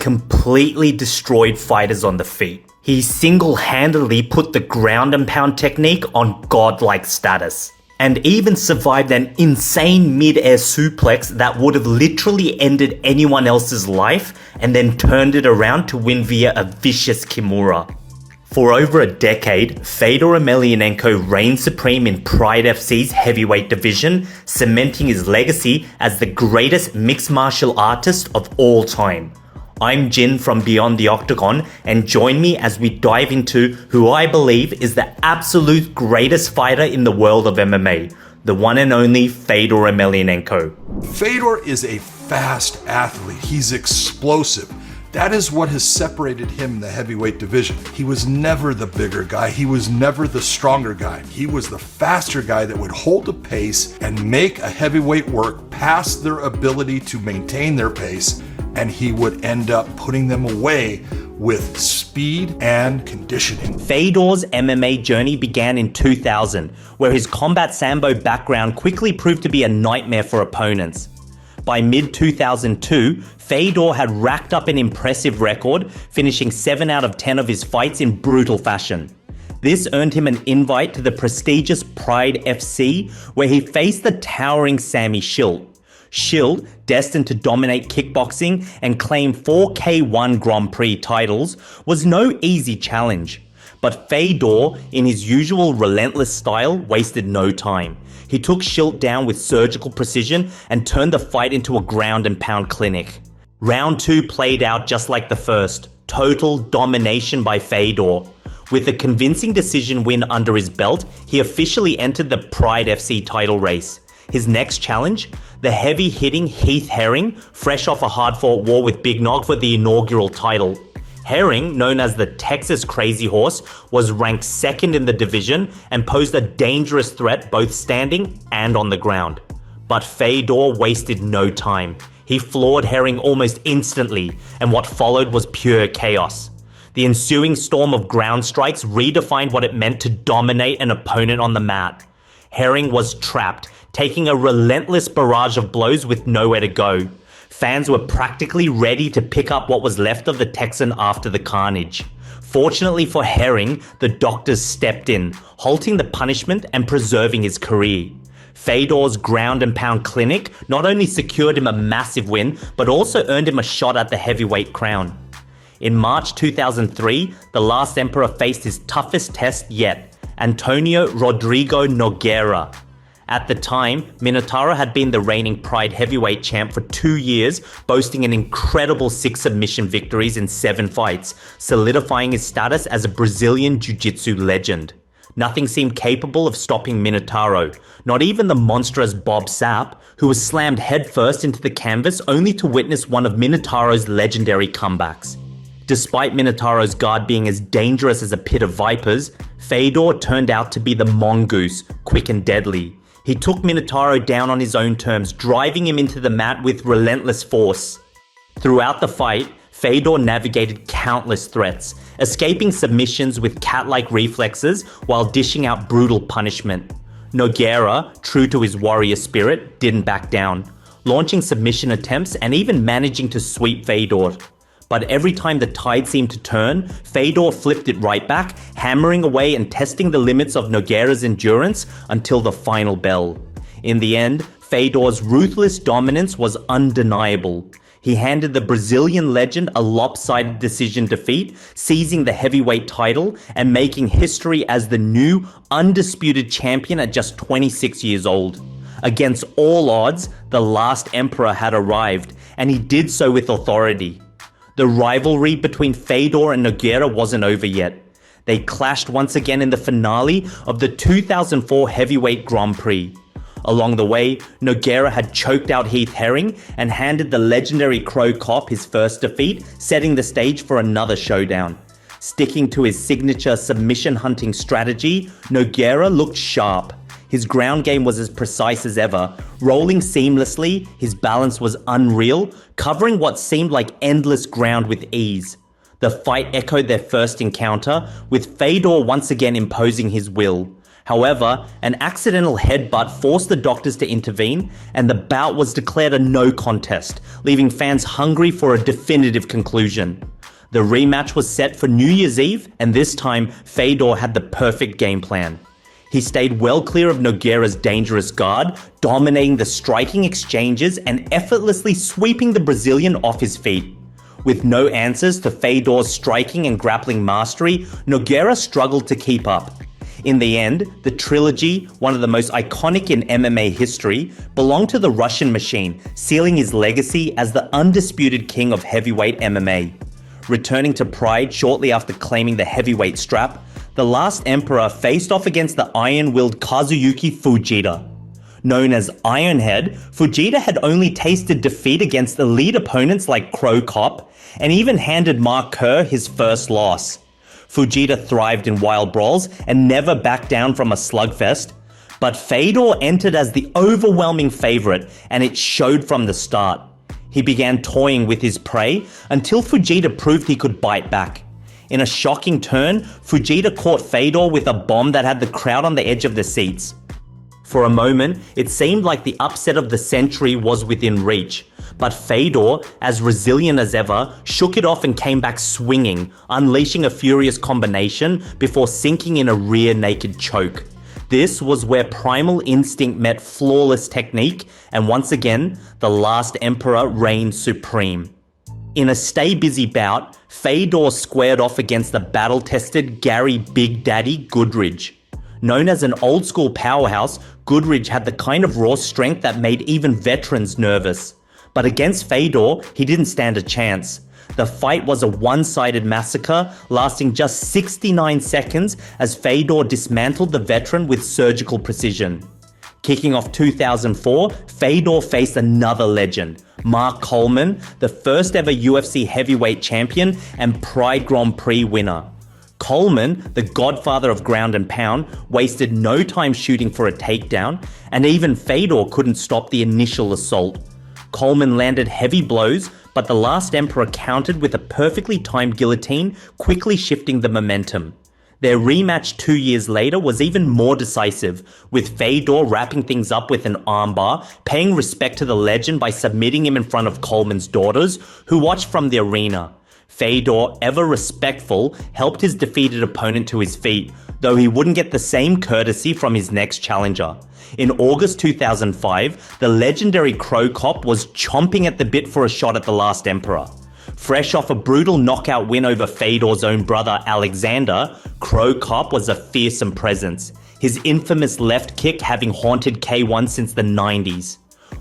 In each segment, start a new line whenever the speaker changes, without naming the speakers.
completely destroyed fighters on the feet. He single-handedly put the ground and pound technique on godlike status, and even survived an insane mid-air suplex that would have literally ended anyone else's life, and then turned it around to win via a vicious Kimura. For over a decade, Fedor Emelianenko reigned supreme in Pride FC's heavyweight division, cementing his legacy as the greatest mixed martial artist of all time. I'm Jin from Beyond the Octagon, and join me as we dive into who I believe is the absolute greatest fighter in the world of MMA, the one and only Fedor Emelianenko.
Fedor is a fast athlete. He's explosive. That is what has separated him in the heavyweight division. He was never the bigger guy. He was never the stronger guy. He was the faster guy that would hold the pace and make a heavyweight work past their ability to maintain their pace, and he would end up putting them away with speed and conditioning.
Fedor's MMA journey began in 2000, where his combat sambo background quickly proved to be a nightmare for opponents. By mid-2002, Fedor had racked up an impressive record, finishing 7 out of 10 of his fights in brutal fashion. This earned him an invite to the prestigious Pride FC, where he faced the towering Sammy Schilt. Schilt, destined to dominate kickboxing and claim 4 K1 Grand Prix titles, was no easy challenge. But Fedor, in his usual relentless style, wasted no time. He took Schilt down with surgical precision and turned the fight into a ground and pound clinic. Round 2 played out just like the first, total domination by Fedor. With a convincing decision win under his belt, he officially entered the Pride FC title race. His next challenge? The heavy-hitting Heath Herring, fresh off a hard-fought war with Big Nog for the inaugural title. Herring, known as the Texas Crazy Horse, was ranked second in the division and posed a dangerous threat both standing and on the ground. But Fedor wasted no time. He floored Herring almost instantly, and what followed was pure chaos. The ensuing storm of ground strikes redefined what it meant to dominate an opponent on the mat. Herring was trapped, taking a relentless barrage of blows with nowhere to go. Fans were practically ready to pick up what was left of the Texan after the carnage. Fortunately for Herring, the doctors stepped in, halting the punishment and preserving his career. Fedor's ground and pound clinic not only secured him a massive win, but also earned him a shot at the heavyweight crown. In March 2003, the last emperor faced his toughest test yet, Antonio Rodrigo Nogueira. At the time, Minotauro had been the reigning Pride heavyweight champ for 2 years, boasting an incredible 6 submission victories in 7 fights, solidifying his status as a Brazilian jiu-jitsu legend. Nothing seemed capable of stopping Minotauro, not even the monstrous Bob Sapp, who was slammed headfirst into the canvas only to witness one of Minotauro's legendary comebacks. Despite Minotauro's guard being as dangerous as a pit of vipers, Fedor turned out to be the mongoose, quick and deadly. He took Minotauro down on his own terms, driving him into the mat with relentless force. Throughout the fight, Fedor navigated countless threats, escaping submissions with cat-like reflexes while dishing out brutal punishment. Nogueira, true to his warrior spirit, didn't back down, launching submission attempts and even managing to sweep Fedor. But every time the tide seemed to turn, Fedor flipped it right back, hammering away and testing the limits of Nogueira's endurance until the final bell. In the end, Fedor's ruthless dominance was undeniable. He handed the Brazilian legend a lopsided decision defeat, seizing the heavyweight title and making history as the new, undisputed champion at just 26 years old. Against all odds, the last emperor had arrived, and he did so with authority. The rivalry between Fedor and Nogueira wasn't over yet. They clashed once again in the finale of the 2004 Heavyweight Grand Prix. Along the way, Nogueira had choked out Heath Herring and handed the legendary Crow Cop his first defeat, setting the stage for another showdown. Sticking to his signature submission hunting strategy, Nogueira looked sharp. His ground game was as precise as ever. Rolling seamlessly, his balance was unreal, covering what seemed like endless ground with ease. The fight echoed their first encounter, with Fedor once again imposing his will. However, an accidental headbutt forced the doctors to intervene, and the bout was declared a no contest, leaving fans hungry for a definitive conclusion. The rematch was set for New Year's Eve, and this time, Fedor had the perfect game plan. He stayed well clear of Nogueira's dangerous guard, dominating the striking exchanges and effortlessly sweeping the Brazilian off his feet. With no answers to Fedor's striking and grappling mastery, Nogueira struggled to keep up. In the end, the trilogy, one of the most iconic in MMA history, belonged to the Russian Machine, sealing his legacy as the undisputed king of heavyweight MMA. Returning to Pride shortly after claiming the heavyweight strap, the last emperor faced off against the iron-willed Kazuyuki Fujita. Known as Ironhead, Fujita had only tasted defeat against elite opponents like Cro Cop, and even handed Mark Kerr his first loss. Fujita thrived in wild brawls and never backed down from a slugfest, but Fedor entered as the overwhelming favorite, and it showed from the start. He began toying with his prey until Fujita proved he could bite back. In a shocking turn, Fujita caught Fedor with a bomb that had the crowd on the edge of their seats. For a moment, it seemed like the upset of the century was within reach, but Fedor, as resilient as ever, shook it off and came back swinging, unleashing a furious combination before sinking in a rear naked choke. This was where primal instinct met flawless technique, and once again, the last emperor reigned supreme. In a stay busy bout, Fedor squared off against the battle-tested Gary Big Daddy Goodridge. Known as an old-school powerhouse, Goodridge had the kind of raw strength that made even veterans nervous. But against Fedor, he didn't stand a chance. The fight was a one-sided massacre, lasting just 69 seconds as Fedor dismantled the veteran with surgical precision. Kicking off 2004, Fedor faced another legend, Mark Coleman, the first ever UFC heavyweight champion and Pride Grand Prix winner. Coleman, the godfather of ground and pound, wasted no time shooting for a takedown, and even Fedor couldn't stop the initial assault. Coleman landed heavy blows, but the last emperor countered with a perfectly timed guillotine, quickly shifting the momentum. Their rematch 2 years later was even more decisive, with Fedor wrapping things up with an armbar, paying respect to the legend by submitting him in front of Coleman's daughters, who watched from the arena. Fedor, ever respectful, helped his defeated opponent to his feet, though he wouldn't get the same courtesy from his next challenger. In August 2005, the legendary Cro Cop was chomping at the bit for a shot at the last emperor. Fresh off a brutal knockout win over Fedor's own brother Alexander, Cro Cop was a fearsome presence, his infamous left kick having haunted K1 since the 90s.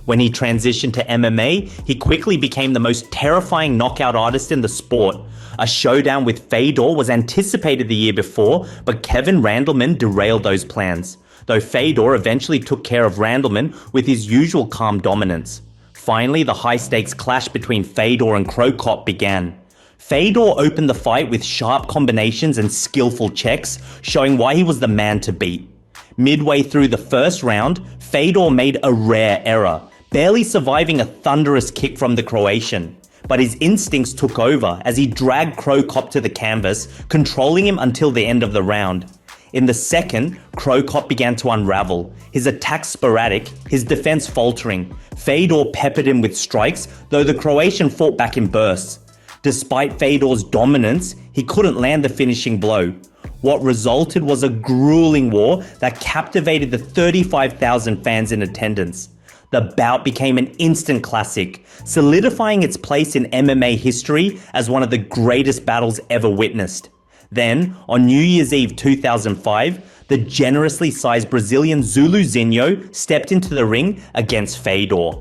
When he transitioned to MMA, he quickly became the most terrifying knockout artist in the sport. A showdown with Fedor was anticipated the year before, but Kevin Randleman derailed those plans, though Fedor eventually took care of Randleman with his usual calm dominance. Finally, the high-stakes clash between Fedor and Cro Cop began. Fedor opened the fight with sharp combinations and skillful checks, showing why he was the man to beat. Midway through the first round, Fedor made a rare error, barely surviving a thunderous kick from the Croatian. But his instincts took over as he dragged Cro Cop to the canvas, controlling him until the end of the round. In the second, Cro Cop began to unravel, his attacks sporadic, his defense faltering. Fedor peppered him with strikes, though the Croatian fought back in bursts. Despite Fedor's dominance, he couldn't land the finishing blow. What resulted was a grueling war that captivated the 35,000 fans in attendance. The bout became an instant classic, solidifying its place in MMA history as one of the greatest battles ever witnessed. Then, on New Year's Eve 2005, the generously sized Brazilian Zuluzinho stepped into the ring against Fedor.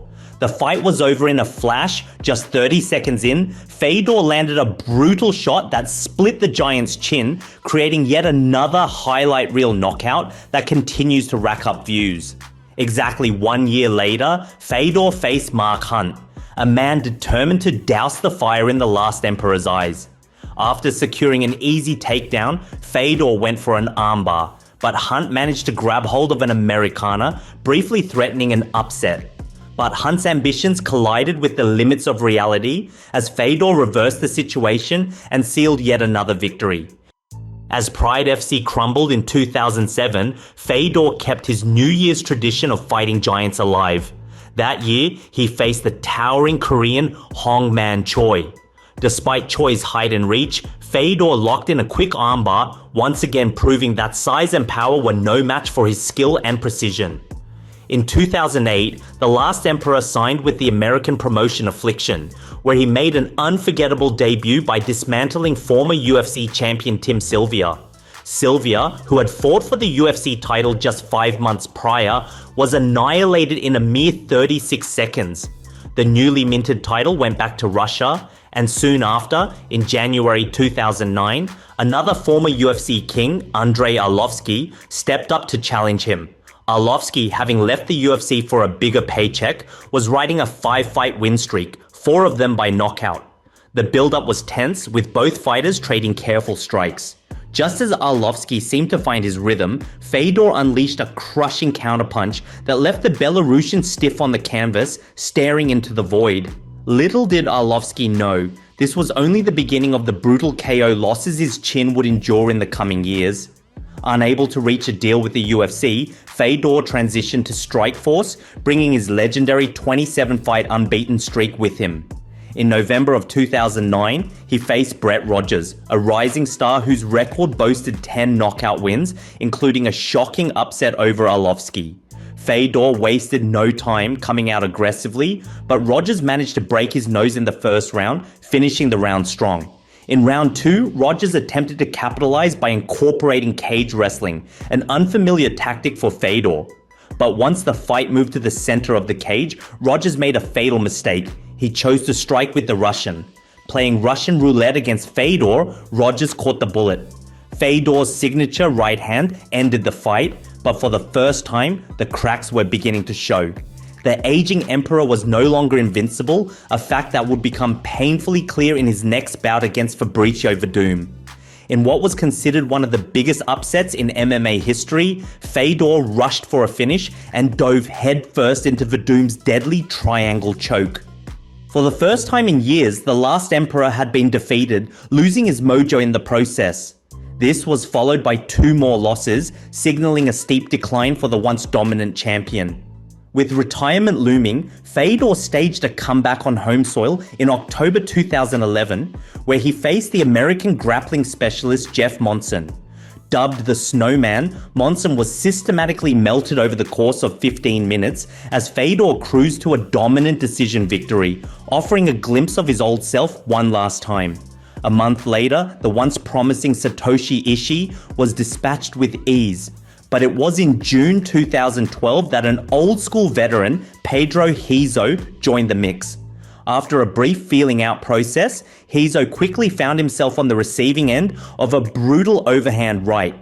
The fight was over in a flash. Just 30 seconds in, Fedor landed a brutal shot that split the giant's chin, creating yet another highlight reel knockout that continues to rack up views. Exactly 1 year later, Fedor faced Mark Hunt, a man determined to douse the fire in the last emperor's eyes. After securing an easy takedown, Fedor went for an armbar, but Hunt managed to grab hold of an Americana, briefly threatening an upset. But Hunt's ambitions collided with the limits of reality as Fedor reversed the situation and sealed yet another victory. As Pride FC crumbled in 2007, Fedor kept his New Year's tradition of fighting giants alive. That year, he faced the towering Korean Hongman Choi. Despite Choi's height and reach, Fedor locked in a quick armbar, once again proving that size and power were no match for his skill and precision. In 2008, the Last Emperor signed with the American promotion Affliction, where he made an unforgettable debut by dismantling former UFC champion Tim Sylvia. Sylvia, who had fought for the UFC title just 5 months prior, was annihilated in a mere 36 seconds. The newly minted title went back to Russia, and soon after, in January 2009, another former UFC king, Andrei Arlovski, stepped up to challenge him. Arlovski, having left the UFC for a bigger paycheck, was riding a 5-fight win streak, 4 of them by knockout. The build-up was tense, with both fighters trading careful strikes. Just as Arlovski seemed to find his rhythm, Fedor unleashed a crushing counterpunch that left the Belarusian stiff on the canvas, staring into the void. Little did Arlovski know, this was only the beginning of the brutal KO losses his chin would endure in the coming years. Unable to reach a deal with the UFC, Fedor transitioned to Strikeforce, bringing his legendary 27-fight unbeaten streak with him. In November of 2009, he faced Brett Rogers, a rising star whose record boasted 10 knockout wins, including a shocking upset over Arlovski. Fedor wasted no time coming out aggressively, but Rogers managed to break his nose in the first round, finishing the round strong. In round 2, Rogers attempted to capitalize by incorporating cage wrestling, an unfamiliar tactic for Fedor. But once the fight moved to the center of the cage, Rogers made a fatal mistake. He chose to strike with the Russian. Playing Russian roulette against Fedor, Rogers caught the bullet. Fedor's signature right hand ended the fight, but for the first time, the cracks were beginning to show. The aging emperor was no longer invincible, a fact that would become painfully clear in his next bout against Fabricio Verdum. In what was considered one of the biggest upsets in MMA history, Fedor rushed for a finish and dove headfirst into Verdum's deadly triangle choke. For the first time in years, the Last Emperor had been defeated, losing his mojo in the process. This was followed by 2 more losses, signaling a steep decline for the once dominant champion. With retirement looming, Fedor staged a comeback on home soil in October 2011, where he faced the American grappling specialist Jeff Monson. Dubbed the Snowman, Monson was systematically melted over the course of 15 minutes as Fedor cruised to a dominant decision victory, offering a glimpse of his old self one last time. A month later, the once promising Satoshi Ishii was dispatched with ease. But it was in June 2012 that an old-school veteran, Pedro Hizo, joined the mix. After a brief feeling-out process, Hizo quickly found himself on the receiving end of a brutal overhand right.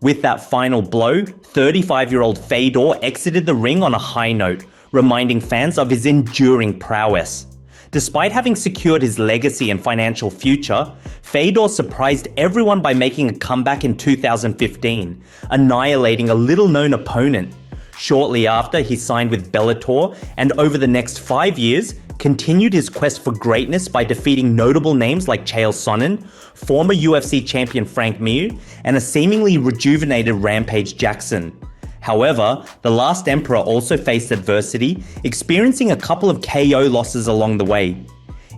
With that final blow, 35-year-old Fedor exited the ring on a high note, reminding fans of his enduring prowess. Despite having secured his legacy and financial future, Fedor surprised everyone by making a comeback in 2015, annihilating a little-known opponent. Shortly after, he signed with Bellator, and over the next 5 years, continued his quest for greatness by defeating notable names like Chael Sonnen, former UFC champion Frank Mir, and a seemingly rejuvenated Rampage Jackson. However, the Last Emperor also faced adversity, experiencing a couple of KO losses along the way.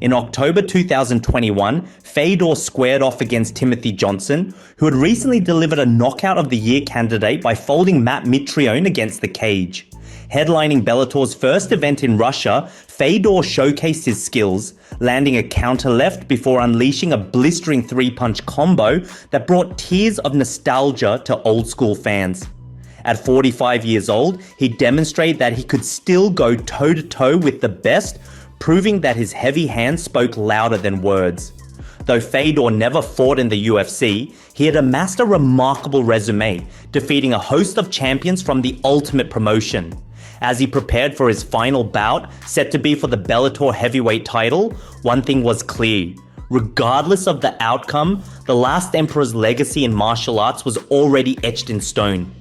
In October 2021, Fedor squared off against Timothy Johnson, who had recently delivered a Knockout of the Year candidate by folding Matt Mitrione against the cage. Headlining Bellator's first event in Russia, Fedor showcased his skills, landing a counter left before unleashing a blistering 3-punch combo that brought tears of nostalgia to old-school fans. At 45 years old, he demonstrated that he could still go toe-to-toe with the best, proving that his heavy hand spoke louder than words. Though Fedor never fought in the UFC, he had amassed a remarkable resume, defeating a host of champions from the Ultimate promotion. As he prepared for his final bout, set to be for the Bellator heavyweight title, one thing was clear. Regardless of the outcome, the Last Emperor's legacy in martial arts was already etched in stone.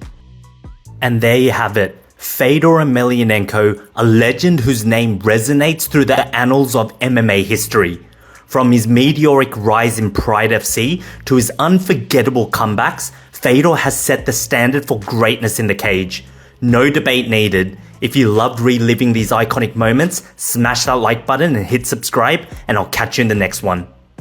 And there you have it, Fedor Emelianenko, a legend whose name resonates through the annals of MMA history. From his meteoric rise in Pride FC to his unforgettable comebacks, Fedor has set the standard for greatness in the cage. No debate needed. If you loved reliving these iconic moments, smash that like button and hit subscribe, and I'll catch you in the next one.